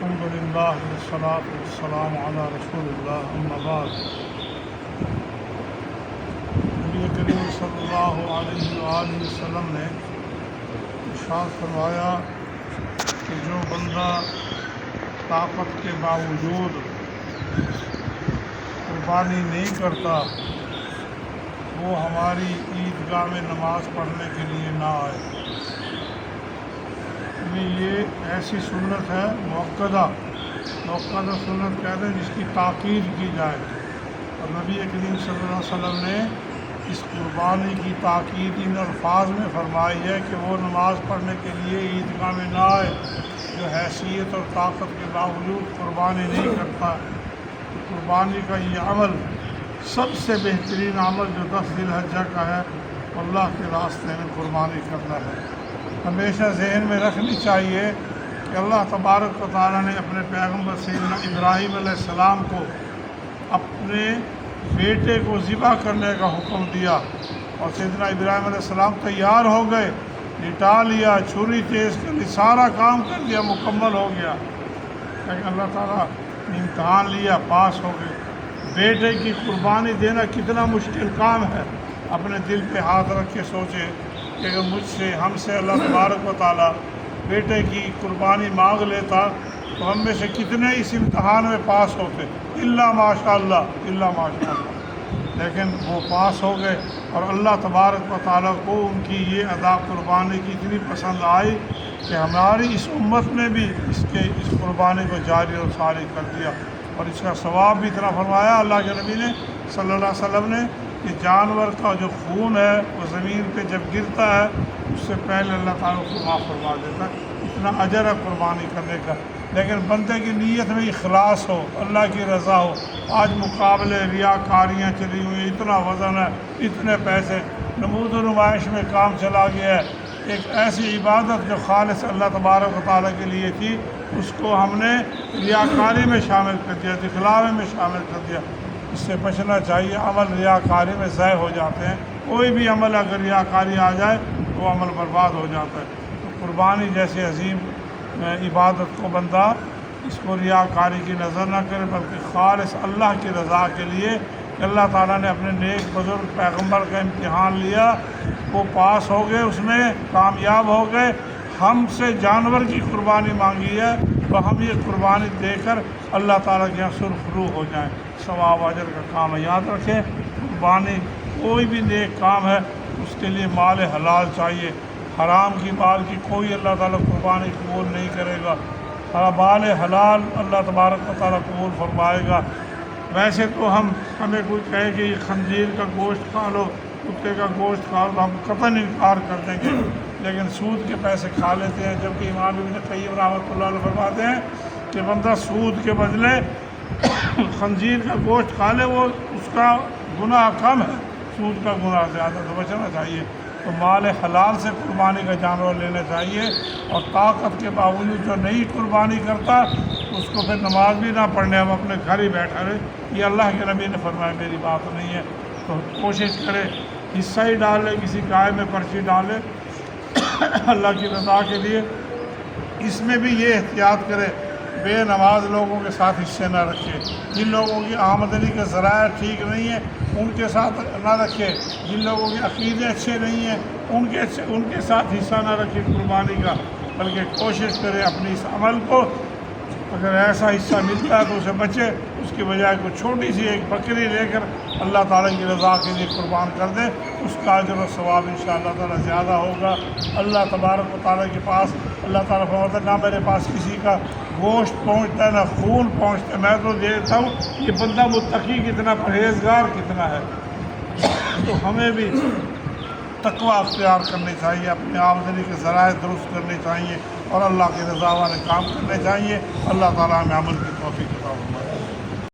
الحمد للہ والصلاة والسلام علی رسول اللہ اما بعد۔ نبی کریم صلی اللہ علیہ وآلہ وسلم نے ارشاد فرمایا کہ جو بندہ طاقت کے باوجود قربانی نہیں کرتا وہ ہماری عیدگاہ میں نماز پڑھنے کے لیے نہ آئے۔ یہ ایسی سنت ہے موقدہ سنت کہتے ہیں جس کی تاکید کی جائے، اور نبی کریم صلی اللہ علیہ وسلم نے اس قربانی کی تاکید ان الفاظ میں فرمائی ہے کہ وہ نماز پڑھنے کے لیے عیدگاہ میں نہ آئے جو حیثیت اور طاقت کے باوجود قربانی نہیں کرتا۔ قربانی کا یہ عمل سب سے بہترین عمل جو 10 ذی الحجہ کا ہے، اللہ کے راستے میں قربانی کرنا ہے۔ ہمیشہ ذہن میں رکھنی چاہیے کہ اللہ تبارک و تعالیٰ نے اپنے پیغمبر سیدنا ابراہیم علیہ السلام کو اپنے بیٹے کو ذبح کرنے کا حکم دیا، اور سیدنا ابراہیم علیہ السلام تیار ہو گئے، لٹا لیا، چھری تیز کر لی، سارا کام کر لیا، مکمل ہو گیا، لیکن اللہ تعالیٰ نے امتحان لیا، پاس ہو گئے۔ بیٹے کی قربانی دینا کتنا مشکل کام ہے۔ اپنے دل پہ ہاتھ رکھ کے سوچے کہ اگر مجھ سے ہم سے اللہ تبارک و تعالیٰ بیٹے کی قربانی مانگ لیتا تو ہم میں سے کتنے اس امتحان میں پاس ہوتے، الا ماشاء اللہ، لیکن وہ پاس ہو گئے، اور اللہ تبارک و تعالیٰ کو ان کی یہ ادا قربانی کی اتنی پسند آئی کہ ہماری اس امت میں بھی اس قربانی کو جاری اور ساری کر دیا، اور اس کا ثواب بھی اتنا فرمایا اللہ کے نبی نے صلی اللہ علیہ وسلم نے کہ جانور کا جو خون ہے وہ زمین پہ جب گرتا ہے اس سے پہلے اللہ تعالیٰ کو معاف فرما دیتا ہے۔ اتنا اجر ہے قربانی کرنے کا، لیکن بندے کی نیت میں اخلاص ہو، اللہ کی رضا ہو۔ آج مقابلے، ریاکاریاں چلی ہوئی، اتنا وزن ہے، اتنے پیسے، نمود و نمائش میں کام چلا گیا ہے۔ ایک ایسی عبادت جو خالص اللہ تبارک و تعالیٰ کے لیے تھی، اس کو ہم نے ریاکاری میں شامل کر دیا، دکھلاوے میں شامل کر دیا۔ اس سے بچنا چاہیے۔ عمل ریاکاری میں ضائع ہو جاتے ہیں، کوئی بھی عمل اگر ریاکاری آ جائے تو وہ عمل برباد ہو جاتا ہے۔ تو قربانی جیسے عظیم عبادت کو بندہ اس کو ریاکاری کی نظر نہ کرے، بلکہ خالص اللہ کی رضا کے لیے کہ اللہ تعالیٰ نے اپنے نیک بزرگ پیغمبر کا امتحان لیا، وہ پاس ہو گئے، اس میں کامیاب ہو گئے۔ ہم سے جانور کی قربانی مانگی ہے تو ہم یہ قربانی دے کر اللہ تعالیٰ کے یہاں سرخرو ہو جائیں، ثواب اجر کا کام ہے۔ یاد رکھیں، قربانی کوئی بھی نیک کام ہے اس کے لیے مال حلال چاہیے۔ حرام کی مال کی کوئی اللہ تعالیٰ قربانی قبول نہیں کرے گا۔ مال حلال اللہ تبارک و تعالیٰ قبول فرمائے گا۔ ویسے تو ہمیں کوئی کہے کہ یہ خنزیر کا گوشت کھا لو، کتے کا گوشت کھا لو، ہم قطعاً انکار کر دیں گے، لیکن سود کے پیسے کھا لیتے ہیں، جبکہ امام ابن قیم رحمۃ اللہ علیہ فرماتے ہیں کہ بندہ سود کے بدلے خنزیر کا گوشت کھا لے وہ اس کا گناہ کم ہے، سود کا گناہ زیادہ، تو بچنا چاہیے۔ تو مال حلال سے قربانی کا جانور لینا چاہیے، اور طاقت کے باوجود جو نہیں قربانی کرتا اس کو پھر نماز بھی نہ پڑھنے، ہم اپنے گھر ہی بیٹھا رہے، یہ اللہ کے نبی نے فرمایا، میری بات نہیں ہے۔ تو کوشش کرے حصہ ہی ڈالے، کسی گائے میں پرچی ڈالے اللہ کی رضا کے لیے۔ اس میں بھی یہ احتیاط کرے بے نماز لوگوں کے ساتھ حصے نہ رکھے، جن لوگوں کی آمدنی کے ذرائع ٹھیک نہیں ہیں ان کے ساتھ نہ رکھے، جن لوگوں کے عقیدے اچھے نہیں ہیں ان کے ساتھ حصہ نہ رکھے قربانی کا، بلکہ کوشش کرے اپنی اس عمل کو اگر ایسا حصہ ملتا ہے تو اسے بچے، اس کی بجائے کوئی چھوٹی سی ایک بکری لے کر اللہ تعالیٰ کی رضا کے لیے قربان کر دے، اس کا اجر و ثواب انشاءاللہ تعالیٰ زیادہ ہوگا۔ اللہ تبارک و تعالیٰ کے پاس اللہ تعالیٰ فرماتا ہے، نہ میرے پاس کسی کا گوشت پہنچتا ہے نہ خون پہنچتا ہے، میں تو دیتا ہوں، یہ بندہ متقی کتنا، پرہیزگار کتنا ہے۔ تو ہمیں بھی تقویٰ اختیار کرنی چاہیے، اپنی آمدنی کے ذرائع درست کرنے چاہیے، اور اللہ کی رضا والے کام کرنے چاہیے۔ اللہ تعالیٰ ہمیں عمل کی توفیق عطا فرمائے۔